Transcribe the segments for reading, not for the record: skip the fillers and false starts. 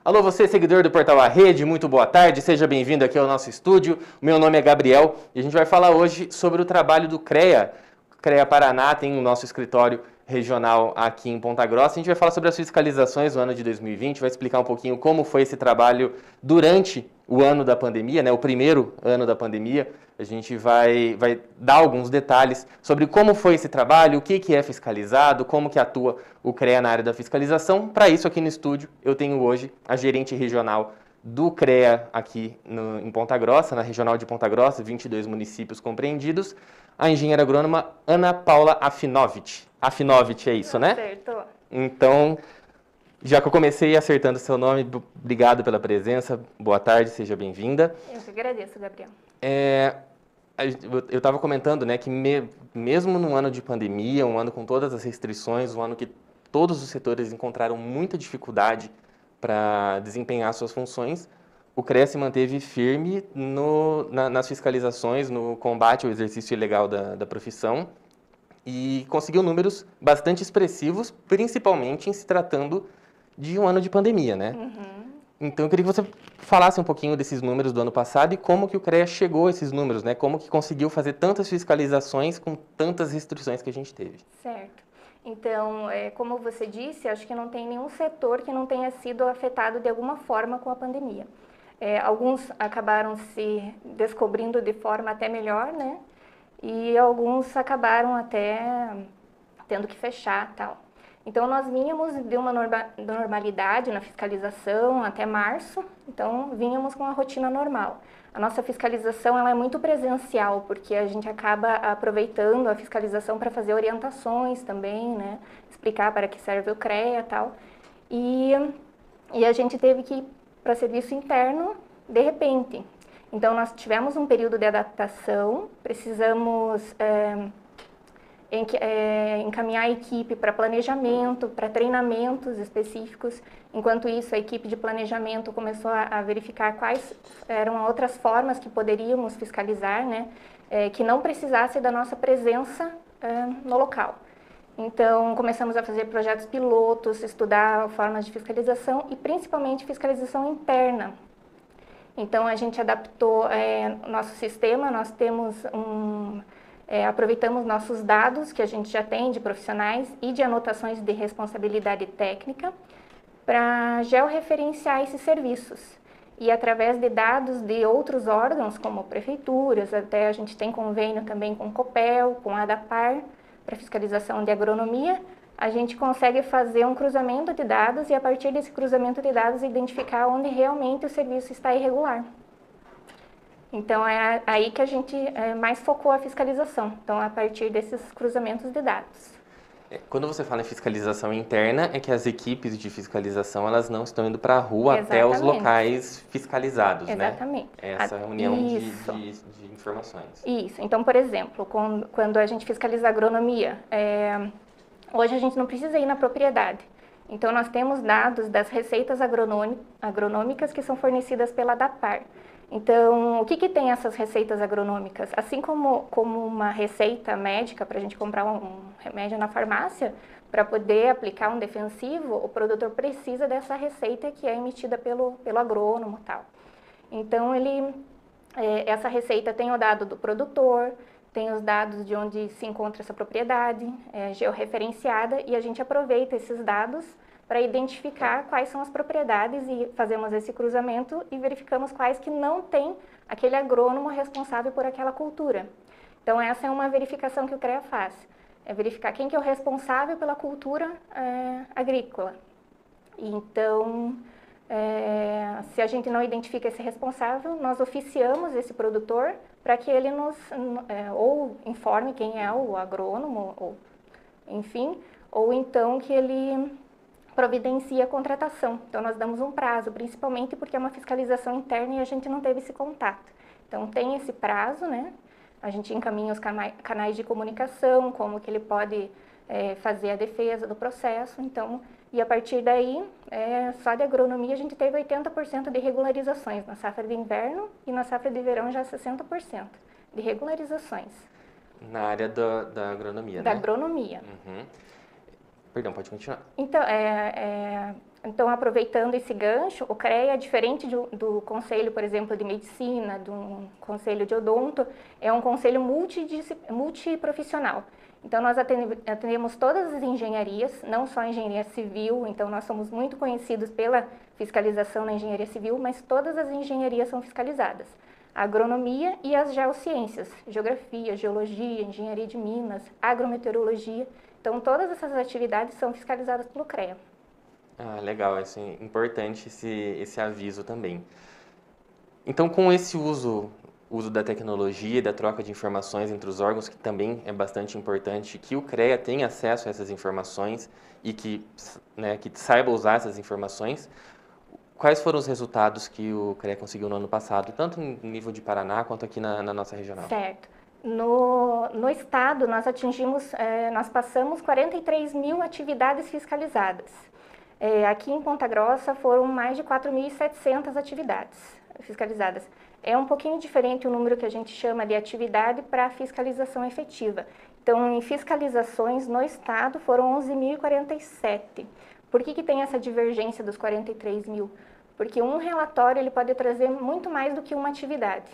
Alô, você, seguidor do Portal A Rede, muito boa tarde, seja bem-vindo aqui ao nosso estúdio. Meu nome é Gabriel e a gente vai falar hoje sobre o trabalho do CREA. O CREA Paraná tem o nosso escritório regional aqui em Ponta Grossa. A gente vai falar sobre as fiscalizações do ano de 2020, vai explicar um pouquinho como foi esse trabalho durante o ano da pandemia, né, o primeiro ano da pandemia. A gente vai dar alguns detalhes sobre como foi esse trabalho, o que é fiscalizado, como que atua o CREA na área da fiscalização. Para isso, aqui no estúdio, eu tenho hoje a gerente regional do CREA aqui em Ponta Grossa, na regional de Ponta Grossa, 22 municípios compreendidos, a engenheira agrônoma Ana Paula Afinovich. Afinovich é isso, né? Certo. Então, já que eu comecei acertando seu nome, obrigado pela presença, boa tarde, seja bem-vinda. Eu que agradeço, Gabriel. Eu estava comentando, né, que mesmo num ano de pandemia, um ano com todas as restrições, um ano que todos os setores encontraram muita dificuldade para desempenhar suas funções, o CREA se manteve firme nas fiscalizações, no combate ao exercício ilegal da profissão e conseguiu números bastante expressivos, principalmente em se tratando de um ano de pandemia, né? Então, eu queria que você falasse um pouquinho desses números do ano passado e como que o CREA chegou a esses números, né? Como que conseguiu fazer tantas fiscalizações com tantas restrições que a gente teve. Certo. Então, como você disse, acho que não tem nenhum setor que não tenha sido afetado de alguma forma com a pandemia. Alguns acabaram se descobrindo de forma até melhor, né? E alguns acabaram até tendo que fechar, tal. Então, nós vínhamos de uma normalidade na fiscalização até março, então vínhamos com a rotina normal. A nossa fiscalização ela é muito presencial, porque a gente acaba aproveitando a fiscalização para fazer orientações também, né? Explicar para que serve o CREA e tal. E a gente teve que ir para serviço interno de repente. Então, nós tivemos um período de adaptação, precisamos encaminhar a equipe para planejamento, para treinamentos específicos. Enquanto isso, a equipe de planejamento começou a verificar quais eram outras formas que poderíamos fiscalizar, né, que não precisasse da nossa presença no local. Então, começamos a fazer projetos pilotos, estudar formas de fiscalização e principalmente fiscalização interna. Então, a gente adaptou nosso sistema, nós temos aproveitamos nossos dados que a gente já tem de profissionais e de anotações de responsabilidade técnica para georreferenciar esses serviços. E através de dados de outros órgãos, como prefeituras, até a gente tem convênio também com o COPEL, com a ADAPAR, para fiscalização de agronomia, a gente consegue fazer um cruzamento de dados e a partir desse cruzamento de dados identificar onde realmente o serviço está irregular. Então, é aí que a gente mais focou a fiscalização, então a partir desses cruzamentos de dados. Quando você fala em fiscalização interna, é que as equipes de fiscalização elas não estão indo para a rua até os locais fiscalizados, Exatamente. né? Essa reunião de informações. Isso. Então, por exemplo, quando a gente fiscaliza a agronomia, hoje a gente não precisa ir na propriedade. Então, nós temos dados das receitas agronômicas que são fornecidas pela ADAPAR. Então, o que tem essas receitas agronômicas? Assim como uma receita médica para a gente comprar um remédio na farmácia, para poder aplicar um defensivo, o produtor precisa dessa receita que é emitida pelo agrônomo e tal. Então, essa receita tem o dado do produtor, tem os dados de onde se encontra essa propriedade, georreferenciada, e a gente aproveita esses dados para identificar quais são as propriedades e fazemos esse cruzamento e verificamos quais que não tem aquele agrônomo responsável por aquela cultura. Então, essa é uma verificação que o CREA faz, é verificar quem que é o responsável pela cultura agrícola. Então, se a gente não identifica esse responsável, nós oficiamos esse produtor para que ele nos ou informe quem é o agrônomo, ou, enfim, ou então que ele providencia a contratação. Então, nós damos um prazo, principalmente porque é uma fiscalização interna e a gente não teve esse contato. Então, tem esse prazo, né? A gente encaminha os canais de comunicação, como que ele pode fazer a defesa do processo. Então, e a partir daí, só de agronomia, a gente teve 80% de regularizações na safra de inverno e na safra de verão já 60% de regularizações. Na área da agronomia, Da né? agronomia. Perdão, pode continuar. Então, Então, aproveitando esse gancho, o CREA é diferente do conselho, por exemplo, de medicina, do conselho de odonto, é um conselho multiprofissional. Então, nós atendemos todas as engenharias, não só a engenharia civil, então nós somos muito conhecidos pela fiscalização na engenharia civil, mas todas as engenharias são fiscalizadas. A agronomia e as geociências, geografia, geologia, engenharia de minas, agrometeorologia. Então, todas essas atividades são fiscalizadas pelo CREA. Ah, legal, é importante esse aviso também. Então, com esse uso da tecnologia e da troca de informações entre os órgãos, que também é bastante importante, que o CREA tenha acesso a essas informações e que saiba usar essas informações, quais foram os resultados que o CREA conseguiu no ano passado, tanto em nível de Paraná quanto aqui na nossa regional? Certo. No estado, nós passamos 43 mil atividades fiscalizadas. Aqui em Ponta Grossa foram mais de 4.700 atividades fiscalizadas. É um pouquinho diferente o número que a gente chama de atividade para fiscalização efetiva. Então, em fiscalizações no estado foram 11.047. Por que tem essa divergência dos 43 mil? Porque um relatório ele pode trazer muito mais do que uma atividade.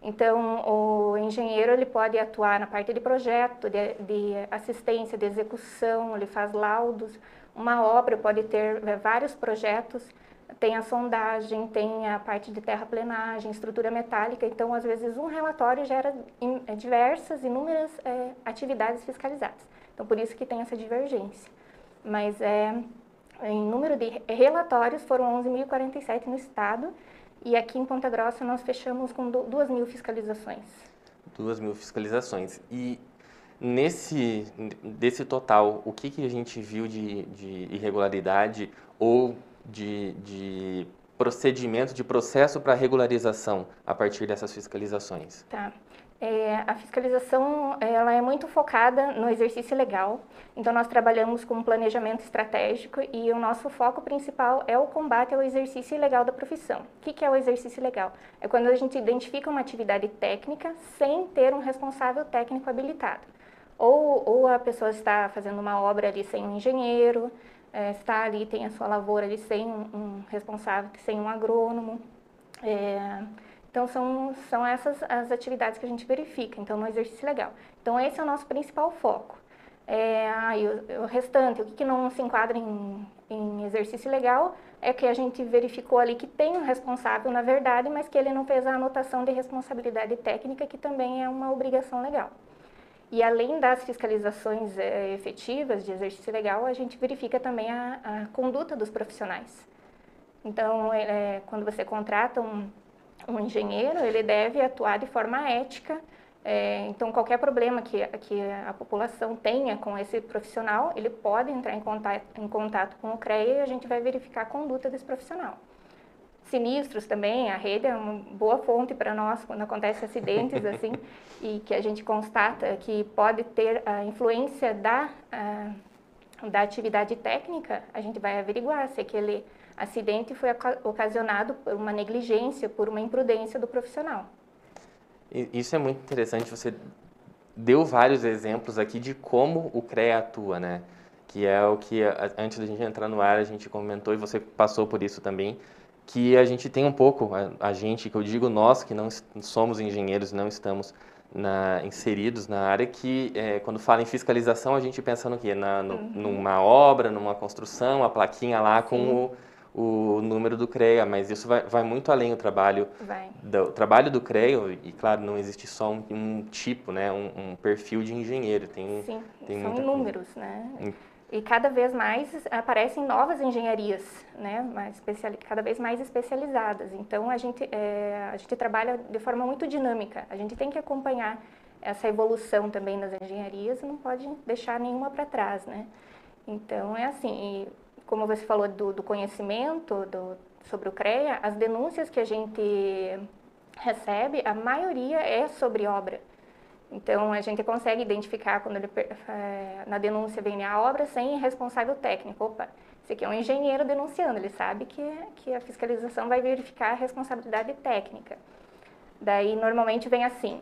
Então, o engenheiro ele pode atuar na parte de projeto, de assistência, de execução, ele faz laudos. Uma obra pode ter vários projetos, tem a sondagem, tem a parte de terraplenagem, estrutura metálica. Então, às vezes, um relatório gera inúmeras atividades fiscalizadas. Então, por isso que tem essa divergência. Mas, em número de relatórios, foram 11.047 no estado. E aqui em Ponta Grossa nós fechamos com 2.000 fiscalizações. 2.000 fiscalizações. E desse total, o que a gente viu de irregularidade ou de procedimento, de processo para regularização a partir dessas fiscalizações? Tá. A fiscalização ela é muito focada no exercício legal, então nós trabalhamos com planejamento estratégico e o nosso foco principal é o combate ao exercício ilegal da profissão. O que é o exercício ilegal? É quando a gente identifica uma atividade técnica sem ter um responsável técnico habilitado. Ou a pessoa está fazendo uma obra ali sem um engenheiro, está ali, tem a sua lavoura ali sem um responsável, sem um agrônomo. Então, são essas as atividades que a gente verifica, então, no exercício legal. Então, esse é o nosso principal foco. O restante, o que não se enquadra em exercício legal, é que a gente verificou ali que tem um responsável, na verdade, mas que ele não fez a anotação de responsabilidade técnica, que também é uma obrigação legal. E, além das fiscalizações efetivas de exercício legal, a gente verifica também a conduta dos profissionais. Então, quando você contrata um engenheiro, ele deve atuar de forma ética. Então, qualquer problema que a população tenha com esse profissional, ele pode entrar em contato com o CREA e a gente vai verificar a conduta desse profissional. Sinistros também, a rede é uma boa fonte para nós quando acontecem acidentes assim, e que a gente constata que pode ter a influência da atividade técnica, a gente vai averiguar se aquele acidente foi ocasionado por uma negligência, por uma imprudência do profissional. Isso é muito interessante, você deu vários exemplos aqui de como o CREA atua, né? Que é o que, antes da gente entrar no ar, a gente comentou, e você passou por isso também, que a gente tem um pouco, a gente, que eu digo nós, que não somos engenheiros, não estamos inseridos na área, que quando fala em fiscalização, a gente pensa no quê? Numa obra, numa construção, a plaquinha lá com o número do CREA, mas isso vai muito além do trabalho. O trabalho do CREA, e claro, não existe só um tipo, né, um perfil de engenheiro. Tem são inúmeros, né? E cada vez mais aparecem novas engenharias, né, cada vez mais especializadas. Então, a gente trabalha de forma muito dinâmica. A gente tem que acompanhar essa evolução também nas engenharias e não pode deixar nenhuma para trás, né? Então, é assim, como você falou do conhecimento sobre o CREA, as denúncias que a gente recebe, a maioria é sobre obra. Então, a gente consegue identificar quando na denúncia vem a obra sem responsável técnico. Opa, esse aqui é um engenheiro denunciando, ele sabe que a fiscalização vai verificar a responsabilidade técnica. Daí, normalmente, vem assim,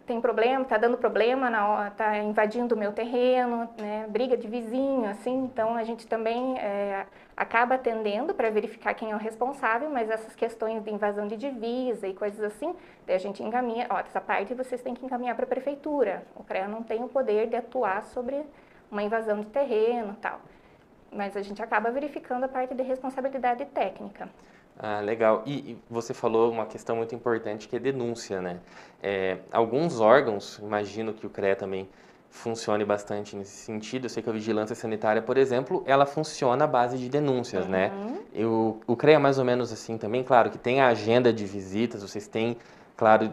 tem problema, está dando problema, está invadindo o meu terreno, né, briga de vizinho, assim, então a gente também acaba atendendo para verificar quem é o responsável, mas essas questões de invasão de divisa e coisas assim, daí a gente encaminha, ó, essa parte vocês têm que encaminhar para a prefeitura, o CREA não tem o poder de atuar sobre uma invasão de terreno e tal, mas a gente acaba verificando a parte de responsabilidade técnica. Ah, legal. E você falou uma questão muito importante que é denúncia, né? Alguns órgãos, imagino que o CREA também funcione bastante nesse sentido. Eu sei que a vigilância sanitária, por exemplo, ela funciona à base de denúncias, né? O CREA é mais ou menos assim também, claro que tem a agenda de visitas, vocês têm, claro,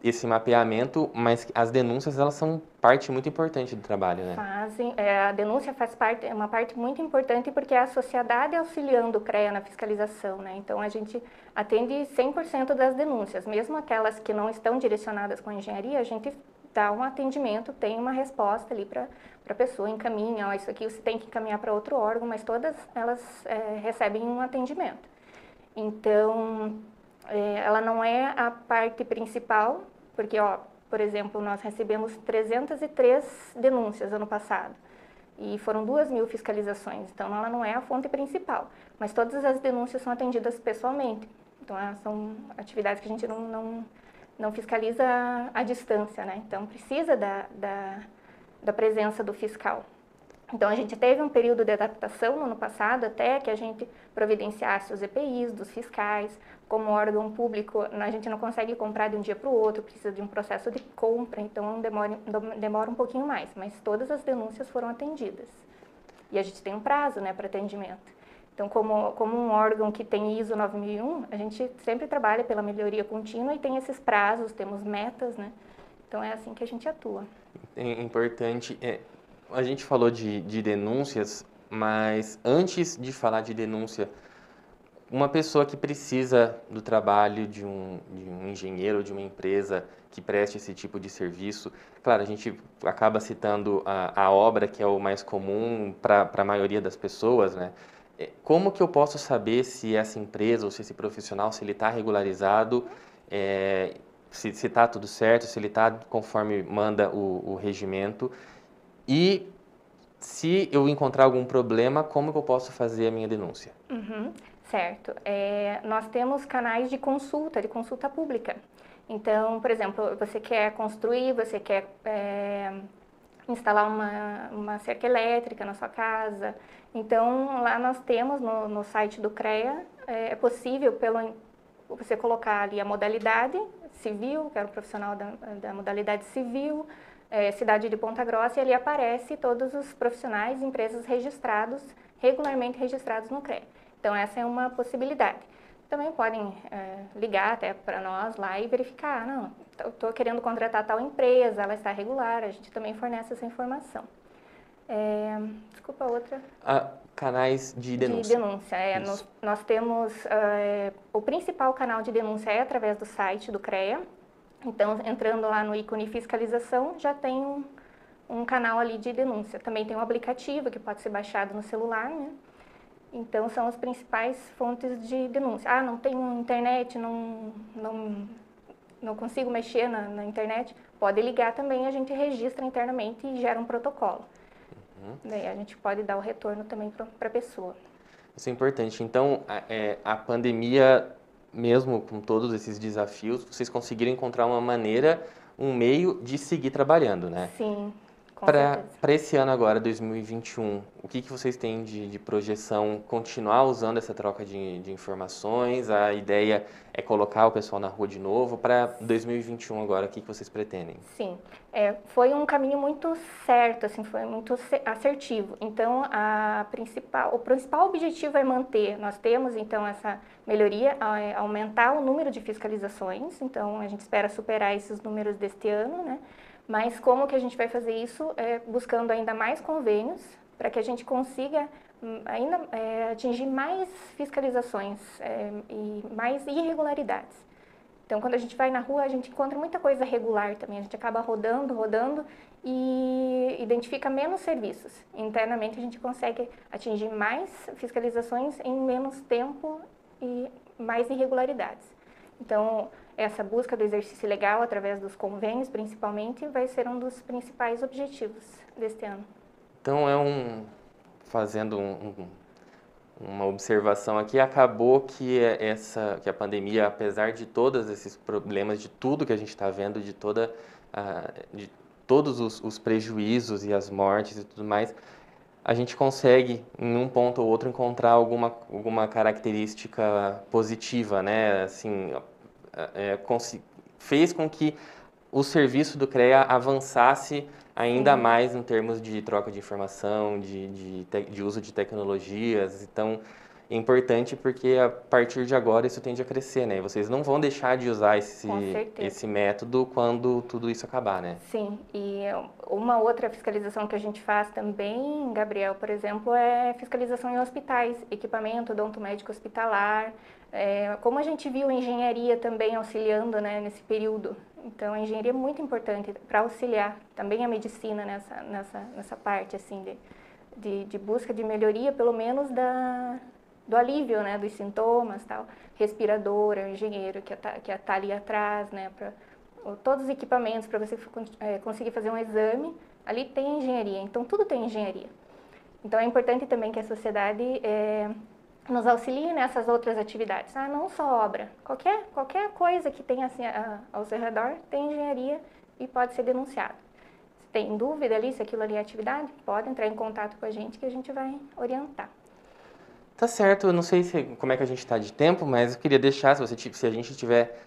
esse mapeamento, mas as denúncias, elas são parte muito importante do trabalho, né? Fazem, a denúncia faz parte, é uma parte muito importante porque é a sociedade auxiliando o CREA na fiscalização, né? Então a gente atende 100% das denúncias, mesmo aquelas que não estão direcionadas com a engenharia, a gente dá um atendimento, tem uma resposta ali para a pessoa, encaminha, ó, isso aqui você tem que encaminhar para outro órgão, mas todas elas recebem um atendimento. Então, ela não é a parte principal, porque, ó, por exemplo, nós recebemos 303 denúncias ano passado e foram 2.000 fiscalizações, então ela não é a fonte principal, mas todas as denúncias são atendidas pessoalmente, então são atividades que a gente não fiscaliza à distância, né? Então precisa da presença do fiscal. Então a gente teve um período de adaptação no ano passado até que a gente providenciasse os EPIs dos fiscais. Como órgão público, a gente não consegue comprar de um dia para o outro, precisa de um processo de compra, então demora um pouquinho mais, mas todas as denúncias foram atendidas. E a gente tem um prazo, né, para atendimento. Então, como um órgão que tem ISO 9001, a gente sempre trabalha pela melhoria contínua e tem esses prazos, temos metas, né? Então é assim que a gente atua. É importante. A gente falou de denúncias, mas antes de falar de denúncia, uma pessoa que precisa do trabalho de um engenheiro, de uma empresa que preste esse tipo de serviço, claro, a gente acaba citando a obra, que é o mais comum para a maioria das pessoas, né? Como que eu posso saber se essa empresa ou se esse profissional, se ele está regularizado, se está tudo certo, se ele está conforme manda o regimento? E se eu encontrar algum problema, como que eu posso fazer a minha denúncia? Certo. Nós temos canais de consulta pública. Então, por exemplo, você quer construir, você quer instalar uma cerca elétrica na sua casa. Então, lá nós temos no site do CREA, é possível você colocar ali a modalidade civil, que era o profissional da modalidade civil, cidade de Ponta Grossa, e ali aparece todos os profissionais e empresas regularmente registrados no CREA. Então, essa é uma possibilidade. Também podem ligar até para nós lá e verificar, não, estou querendo contratar tal empresa, ela está regular, a gente também fornece essa informação. Desculpa, outra. Canais de denúncia. De denúncia, nós temos, o principal canal de denúncia é através do site do CREA, então entrando lá no ícone fiscalização já tem um canal ali de denúncia. Também tem um aplicativo que pode ser baixado no celular, né? Então, são as principais fontes de denúncia. Não tenho internet, não consigo mexer na internet. Pode ligar também, a gente registra internamente e gera um protocolo. Daí a gente pode dar o retorno também para a pessoa. Isso é importante. Então, a pandemia, mesmo com todos esses desafios, vocês conseguiram encontrar uma maneira, um meio de seguir trabalhando, né? Sim. Para esse ano agora, 2021, o que vocês têm de projeção? Continuar usando essa troca de informações? A ideia é colocar o pessoal na rua de novo? Para 2021 agora, o que vocês pretendem? Sim, foi um caminho muito certo, assim, foi muito assertivo. Então, o principal objetivo é manter. Nós temos, então, essa melhoria, aumentar o número de fiscalizações. Então, a gente espera superar esses números deste ano, né? Mas como que a gente vai fazer isso? Buscando ainda mais convênios para que a gente consiga ainda atingir mais fiscalizações e mais irregularidades. Então, quando a gente vai na rua, a gente encontra muita coisa regular também. A gente acaba rodando e identifica menos serviços. Internamente, a gente consegue atingir mais fiscalizações em menos tempo e mais irregularidades. Então, essa busca do exercício legal através dos convênios, principalmente, vai ser um dos principais objetivos deste ano. Então, fazendo uma observação aqui, acabou que que a pandemia, apesar de todos esses problemas, de tudo que a gente está vendo, de todos os prejuízos e as mortes e tudo mais, a gente consegue, em um ponto ou outro, encontrar alguma característica positiva, né? Assim, fez com que o serviço do CREA avançasse ainda mais em termos de troca de informação, de uso de tecnologias. Então, é importante porque a partir de agora isso tende a crescer, né? Vocês não vão deixar de usar esse método quando tudo isso acabar, né? Sim, e uma outra fiscalização que a gente faz também, Gabriel, por exemplo, é fiscalização em hospitais, equipamento odontomédico hospitalar. Como a gente viu a engenharia também auxiliando, né, nesse período. Então, a engenharia é muito importante para auxiliar também a medicina nessa parte, assim, de busca de melhoria, pelo menos do alívio, né, dos sintomas, tal. Respiradora, engenheiro que tá ali atrás, né, todos os equipamentos para você conseguir fazer um exame, ali tem engenharia, então tudo tem engenharia. Então, é importante também que a sociedade nos auxilie nessas outras atividades. Não só obra, qualquer coisa que tenha assim, ao seu redor tem engenharia e pode ser denunciado. Se tem dúvida ali, se aquilo ali é atividade, pode entrar em contato com a gente que a gente vai orientar. Tá certo, eu não sei como é que a gente está de tempo, mas eu queria deixar, se a gente tiver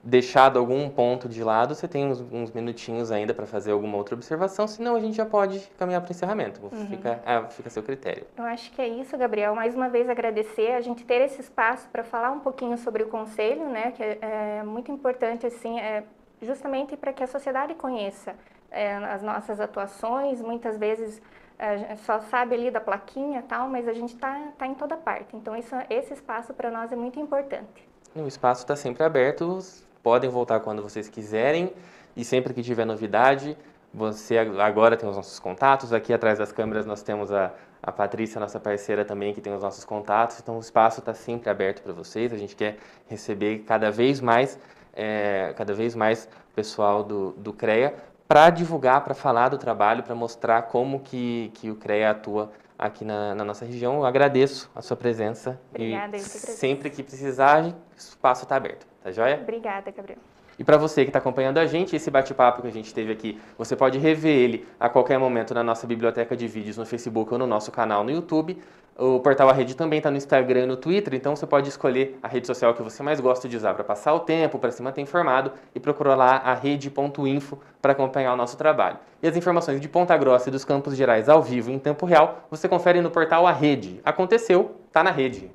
deixado algum ponto de lado, você tem uns minutinhos ainda para fazer alguma outra observação, senão a gente já pode caminhar para o encerramento. Fica a seu critério. Eu acho que é isso, Gabriel. Mais uma vez agradecer a gente ter esse espaço para falar um pouquinho sobre o Conselho, né, que é muito importante, assim, justamente para que a sociedade conheça as nossas atuações. Muitas vezes a gente só sabe ali da plaquinha e tal, mas a gente tá em toda parte. Então, esse espaço para nós é muito importante. O espaço está sempre aberto, podem voltar quando vocês quiserem e sempre que tiver novidade, você agora tem os nossos contatos. Aqui atrás das câmeras nós temos a Patrícia, nossa parceira também, que tem os nossos contatos. Então o espaço está sempre aberto para vocês. A gente quer receber cada vez mais o pessoal do CREA para divulgar, para falar do trabalho, para mostrar como que o CREA atua aqui na nossa região. Eu agradeço a sua presença. Obrigada, e sempre que precisar, o espaço está aberto, tá joia? Obrigada, Gabriel. E para você que está acompanhando a gente, esse bate-papo que a gente teve aqui, você pode rever ele a qualquer momento na nossa biblioteca de vídeos no Facebook ou no nosso canal no YouTube. O Portal A Rede também está no Instagram e no Twitter, então você pode escolher a rede social que você mais gosta de usar para passar o tempo, para se manter informado e procurar lá a rede.info para acompanhar o nosso trabalho. E as informações de Ponta Grossa e dos Campos Gerais ao vivo em tempo real, você confere no Portal A Rede. Aconteceu, tá na rede.